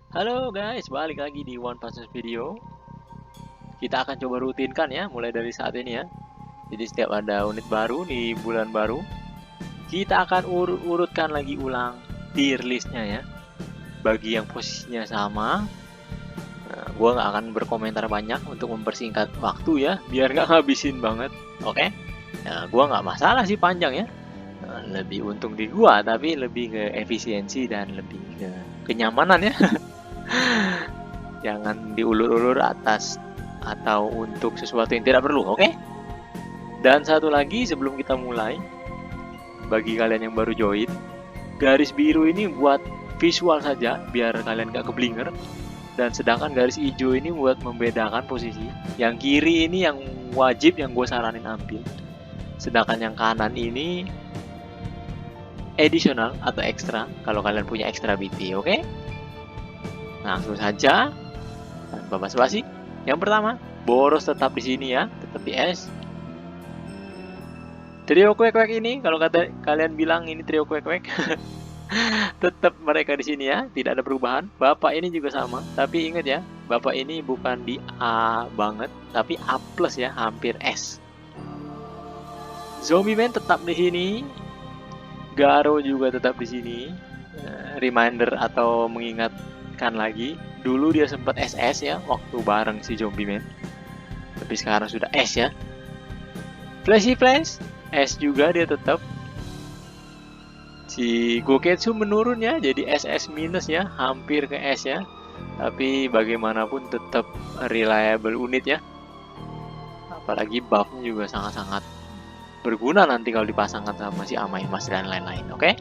Halo guys, balik lagi di One Passes Video. Kita akan coba rutinkan ya, mulai dari saat ini ya. Jadi setiap ada unit baru di bulan baru, kita akan urutkan lagi ulang tier listnya ya. Bagi yang posisinya sama, gue nggak akan berkomentar banyak untuk mempersingkat waktu ya, biar nggak ngabisin banget. Oke? Nah, gue nggak masalah sih panjang ya. Lebih untung di gua, tapi lebih ke efisiensi dan lebih ke kenyamanan ya. Jangan diulur-ulur atas atau untuk sesuatu yang tidak perlu, oke? Dan satu lagi sebelum kita mulai, bagi kalian yang baru join, garis biru ini buat visual saja biar kalian gak keblinger. Dan sedangkan garis hijau ini buat membedakan posisi. Yang kiri ini yang wajib yang gue saranin ambil. Sedangkan yang kanan ini additional atau ekstra kalau kalian punya ekstra BT, oke? Langsung saja tanpa basa-basi. Yang pertama, boros tetap di sini ya, tetap di S. Trio kuek-kuek ini, kalau kata kalian bilang ini trio kuek-kuek, tetap mereka di sini ya, tidak ada perubahan. Bapak ini juga sama, tapi ingat ya, bapak ini bukan di A banget, tapi A plus ya, hampir S. Zombie Man tetap di sini, Garo juga tetap di sini. Reminder atau mengingatkan lagi, dulu dia sempat SS ya, waktu bareng si Zombie Man. Tapi sekarang sudah S ya. Flashy Flash, S juga dia tetap. Si Goketsu menurun ya, jadi SS minus ya, hampir ke S ya. Tapi bagaimanapun tetap reliable unit ya. Apalagi buffnya juga sangat-sangat berguna nanti kalau dipasangkan sama si Amai Mas dan lain-lain, oke?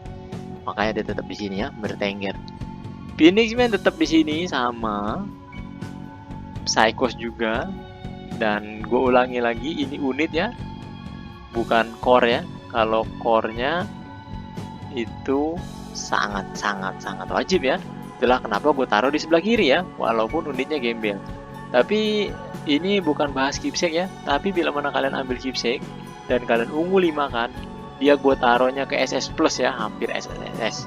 Makanya dia tetap di sini ya, bertengger. Phoenix Man tetap di sini sama Psychos juga. Dan gue ulangi lagi, ini unit ya, bukan core ya. Kalau core-nya itu sangat wajib ya. Itulah kenapa gue taruh di sebelah kiri ya, walaupun unitnya gembel. Tapi ini bukan bahas keepsake ya, tapi bila mana kalian ambil keepsake dan kalian ungu 5 kan, dia gue taruhnya ke SS plus ya, hampir SSS.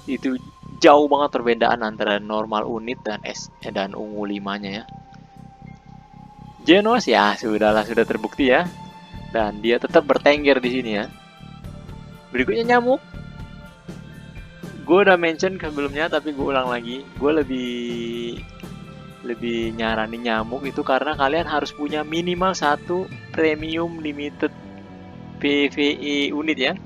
Itu jauh banget perbedaan antara normal unit dan dan ungu 5-nya ya. Genos ya sudahlah, sudah terbukti ya, dan dia tetap bertengger di sini ya. Berikutnya nyamuk. Gue udah mention sebelumnya, tapi gue ulang lagi. Gue lebih nyaranin nyamuk itu karena kalian harus punya minimal satu premium limited PvE unit ya.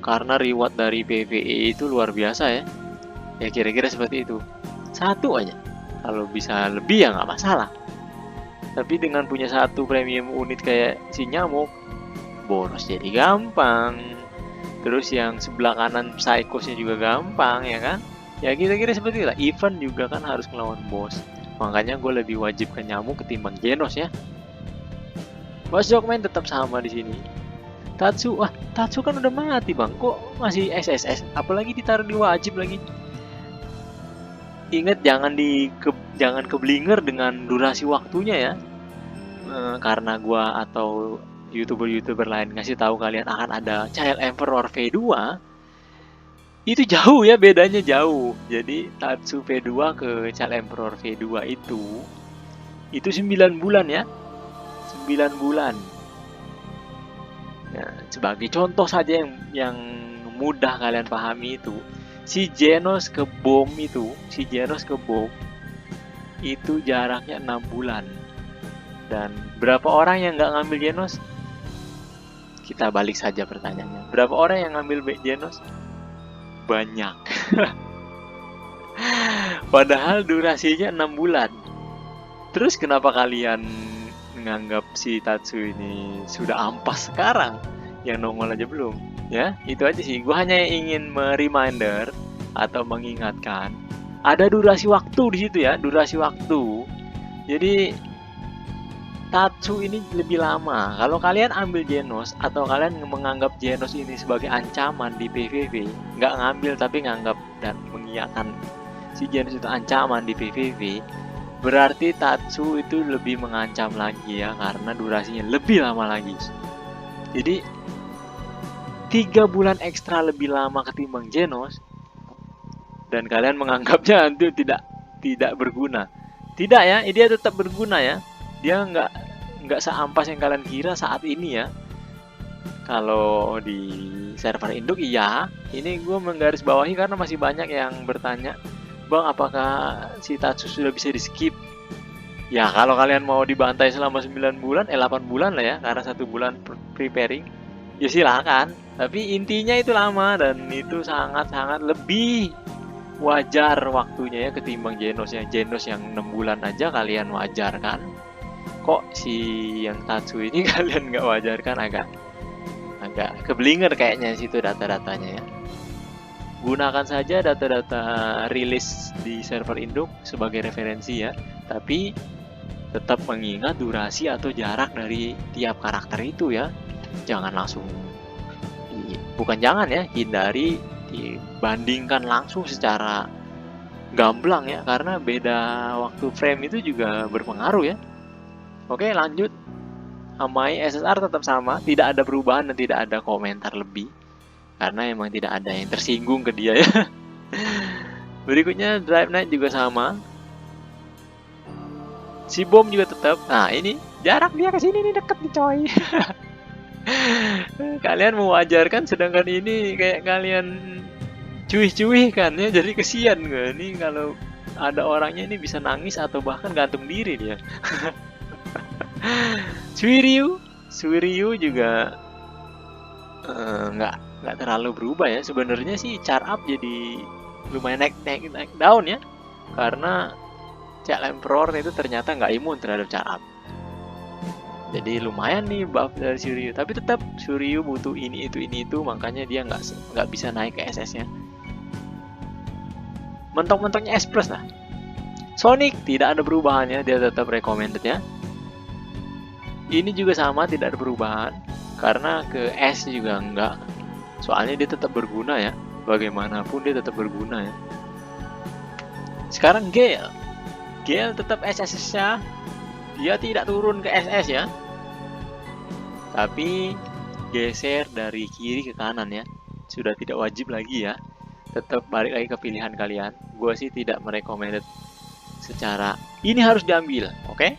Karena reward dari PvE itu luar biasa ya. Ya kira-kira seperti itu. Satu aja. Kalau bisa lebih ya nggak masalah. Tapi dengan punya satu premium unit kayak si nyamuk, boros jadi gampang. Terus yang sebelah kanan Psychosnya juga gampang ya kan. Ya kira-kira seperti itu. Event juga kan harus melawan bos. Makanya gue lebih wajib ke nyamuk ketimbang Genos ya. Bos Jokman tetap sama di sini. Tatsu kan udah mati bang. Kok masih SSS? Apalagi ditaruh di wajib lagi. Ingat jangan keblinger dengan durasi waktunya ya. Karena gue atau youtuber lain ngasih tahu kalian akan ada Child Emperor V2, itu jauh ya, bedanya jauh. Jadi Tatsu V2 ke Child Emperor V2 itu 9 bulan ya. 9 bulan. Ya, sebagai contoh saja yang mudah kalian pahami itu, si Genos ke bom itu jaraknya 6 bulan. Dan berapa orang yang nggak ngambil Genos? Kita balik saja pertanyaannya. Berapa orang yang ngambil Genos? Banyak. Padahal durasinya 6 bulan. Terus kenapa kalian menganggap si Tatsu ini sudah ampas sekarang? Yang nongol aja belum. Ya, itu aja sih. Gue hanya ingin mereminder atau mengingatkan. Ada durasi waktu di situ ya, durasi waktu. Jadi Tatsu ini lebih lama. Kalau kalian ambil Genos atau kalian menganggap Genos ini sebagai ancaman di PVV, nggak ngambil tapi nganggap dan mengiyakan si Genos itu ancaman di PVV, berarti Tatsu itu lebih mengancam lagi ya, karena durasinya lebih lama lagi. Jadi 3 bulan ekstra lebih lama ketimbang Genos, dan kalian menganggapnya itu tidak berguna. Tidak ya, dia tetap berguna ya. Dia nggak seampas yang kalian kira saat ini ya. Kalau di server induk iya, ini gue menggarisbawahi karena masih banyak yang bertanya, Bang, apakah si Tatsu sudah bisa di skip? Ya, kalau kalian mau dibantai selama 9 bulan, 8 bulan lah ya, karena 1 bulan preparing, ya silakan. Tapi intinya itu lama dan itu sangat-sangat lebih wajar waktunya ya ketimbang Genos yang 6 bulan aja kalian wajar kan. Kok si yang Tatsu ini kalian nggak wajar kan, agak keblinger kayaknya situ data-datanya ya. Gunakan saja data-data rilis di server induk sebagai referensi ya, tapi tetap mengingat durasi atau jarak dari tiap karakter itu ya. Jangan langsung bukan jangan ya, hindari dibandingkan langsung secara gamblang ya, karena beda waktu frame itu juga berpengaruh ya. Oke, lanjut. Amai SSR tetap sama, tidak ada perubahan dan tidak ada komentar lebih karena emang tidak ada yang tersinggung ke dia ya. Berikutnya Drive Night juga sama. Si bom juga tetap. Nah, ini jarak dia ke sini nih, deket nih coy. Kalian mewajarkan sedangkan ini kayak kalian cuih-cuih kan ya, jadi kesian gue. Ini kalau ada orangnya ini bisa nangis atau bahkan gantung diri dia. Suiryu juga nggak terlalu berubah ya. Sebenarnya sih char up jadi lumayan naik down ya, karena Child Emperor itu ternyata nggak imun terhadap char up. Jadi lumayan nih buff dari Suiryu, tapi tetap Suiryu butuh ini itu, makanya dia nggak bisa naik ke SS-nya. Mentok-mentoknya S plus lah. Sonic tidak ada perubahannya, dia tetap recommended ya. Ini juga sama, tidak ada perubahan karena ke S juga enggak, soalnya dia tetap berguna ya, bagaimanapun dia tetap berguna ya. Sekarang Gale tetap SSS-nya, dia tidak turun ke SS ya, tapi geser dari kiri ke kanan ya, sudah tidak wajib lagi ya, tetap balik lagi ke pilihan kalian. Gue sih tidak merekomended secara ini harus diambil, oke?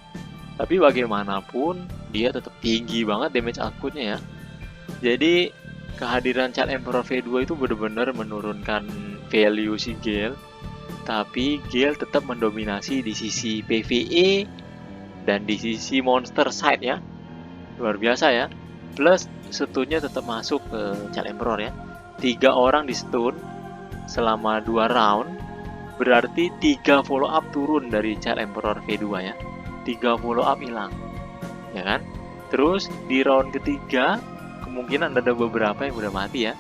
Tapi bagaimanapun dia tetap tinggi banget damage outputnya ya. Jadi kehadiran Child Emperor V2 itu benar-benar menurunkan value si Gale. Tapi Gale tetap mendominasi di sisi PvE dan di sisi monster side ya. Luar biasa ya. Plus stunnya tetap masuk ke Child Emperor ya. 3 orang di stun selama 2 round. Berarti 3 follow up turun dari Child Emperor V2 ya. 3 follow up hilang, ya kan? Terus di round ketiga kemungkinan ada beberapa yang udah mati ya.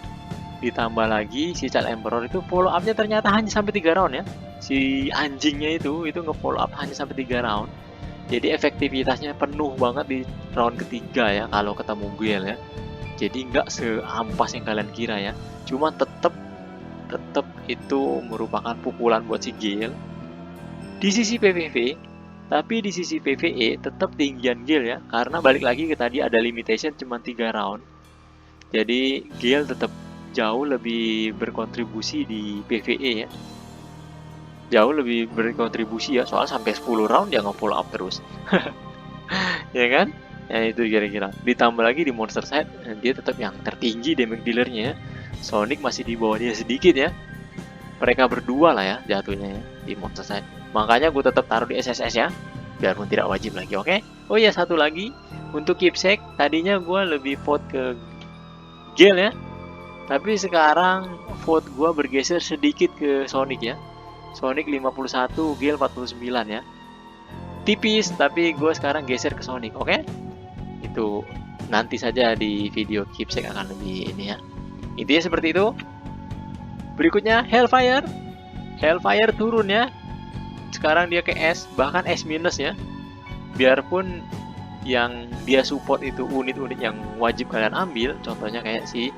Ditambah lagi si Child Emperor itu follow upnya ternyata hanya sampai 3 round ya. Si anjingnya itu nge-follow up hanya sampai 3 round. Jadi efektivitasnya penuh banget di round ketiga ya kalau ketemu Gale ya. Jadi nggak seampas yang kalian kira ya. Cuma tetap itu merupakan pukulan buat si Gale. Di sisi PvP, tapi di sisi PvE tetap tinggian Gale ya, karena balik lagi ke tadi ada limitation cuma 3 round. Jadi Gale tetap jauh lebih berkontribusi di PvE ya. Jauh lebih berkontribusi ya, soal sampai 10 round dia nge-follow up terus. Ya kan? Ya itu kira-kira. Ditambah lagi di monster side, dia tetap yang tertinggi damage dealernya ya. Sonic masih di bawah dia sedikit ya. Mereka berdua lah ya jatuhnya ya di monster side. Makanya gue tetap taruh di SSS ya, biarpun tidak wajib lagi, oke? Oh iya, satu lagi, untuk keepsake, tadinya gue lebih vote ke Gale ya, tapi sekarang vote gue bergeser sedikit ke Sonic ya. Sonic 51, Gale 49 ya. Tipis, tapi gue sekarang geser ke Sonic, oke? Itu nanti saja di video keepsake akan lebih ini ya. Intinya seperti itu. Berikutnya Hellfire. Hellfire turun ya. Sekarang dia ke S, bahkan S minus ya. Biarpun yang dia support itu unit-unit yang wajib kalian ambil, contohnya kayak si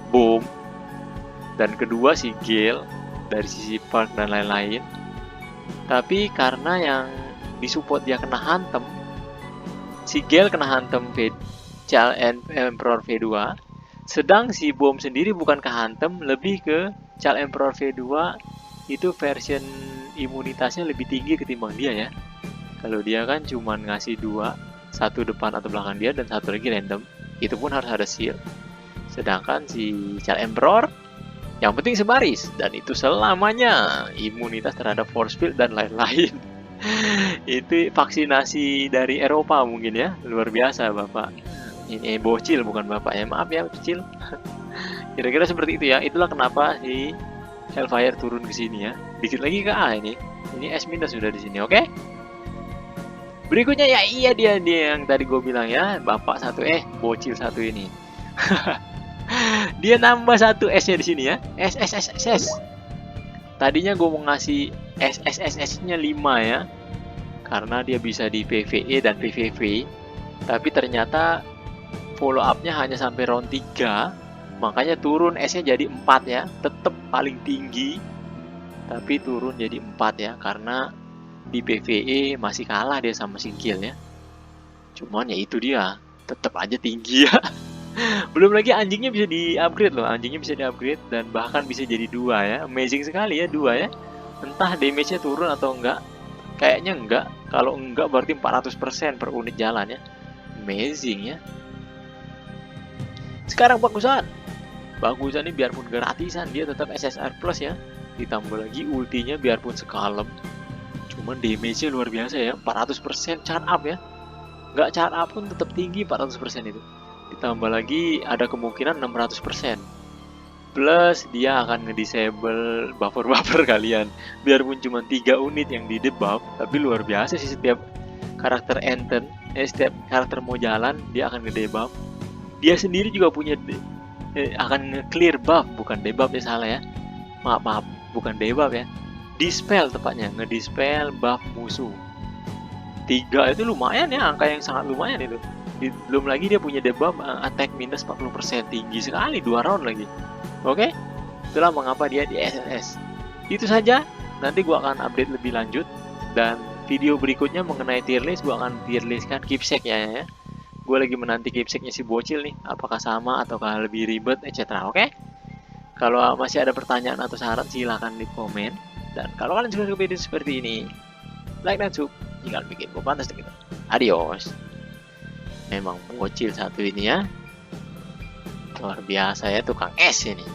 Boom, dan kedua si Gale dari sisi Park dan lain-lain. Tapi karena yang disupport dia kena hantem, si Gale kena hantem Child Emperor V2, sedang si Boom sendiri bukan kehantem, lebih ke Child Emperor V2 itu version imunitasnya lebih tinggi ketimbang dia ya. Kalau dia kan cuman ngasih 2, satu depan atau belakang dia dan satu lagi random. Itu pun harus ada shield. Sedangkan si Char Emperor yang penting sebaris dan itu selamanya imunitas terhadap force field dan lain-lain. Itu vaksinasi dari Eropa mungkin ya, luar biasa Bapak. Ini bocil bukan Bapak ya, maaf ya kecil. Kira-kira seperti itu ya. Itulah kenapa si Hellfire turun ke sini ya. Dikit lagi ke A ini. Ini S minus sudah di sini, oke? Berikutnya ya iya dia yang tadi gue bilang ya, Bapak satu bocil satu ini. Dia nambah satu S-nya di sini ya. S. Tadinya gue mau ngasih S-nya 5 ya. Karena dia bisa di PvE dan PvV. Tapi ternyata follow up-nya hanya sampai round 3. Makanya turun S-nya jadi 4 ya. Tetap paling tinggi. Tapi turun jadi 4 ya. Karena di PvE masih kalah dia sama Singkill ya. Cuman ya itu dia. Tetap aja tinggi ya. Belum lagi anjingnya bisa di-upgrade loh. Anjingnya bisa di-upgrade dan bahkan bisa jadi 2 ya. Amazing sekali ya 2 ya. Entah damage-nya turun atau enggak. Kayaknya enggak. Kalau enggak berarti 400% per unit jalan ya. Amazing ya. Sekarang bagusan. Bagusan ini biarpun gratisan dia tetap SSR plus ya. Ditambah lagi ultinya biarpun sekalem. Cuman damage-nya luar biasa ya. 400% char up ya. Enggak char up pun tetap tinggi 400% itu. Ditambah lagi ada kemungkinan 600%. Plus dia akan ngedisable buffer-buffer kalian. Biarpun cuma 3 unit yang di debuff, tapi luar biasa sih setiap karakter Enten, setiap karakter mau jalan dia akan ngedebuff. Dia sendiri juga punya akan nge-clear buff, bukan debuff ya salah ya. Maaf, bukan debuff ya. Dispel tepatnya, ngedispel buff musuh. 3 itu lumayan ya, angka yang sangat lumayan itu. Belum lagi dia punya debuff attack minus 40%, tinggi sekali 2 round lagi. Oke, itulah mengapa dia di SSS. Itu saja, nanti gua akan update lebih lanjut. Dan video berikutnya mengenai tier list, gua akan tier listkan keepsake ya. Gue lagi menanti keepsake-nya si bocil nih, apakah sama ataukah lebih ribet, etc. Oke? Kalau masih ada pertanyaan atau saran, silahkan di komen. Dan kalau kalian suka video seperti ini, like dan sub, jika bikin gue pantas gitu. Adios. Memang bocil satu ini ya. Luar biasa ya tukang es ini.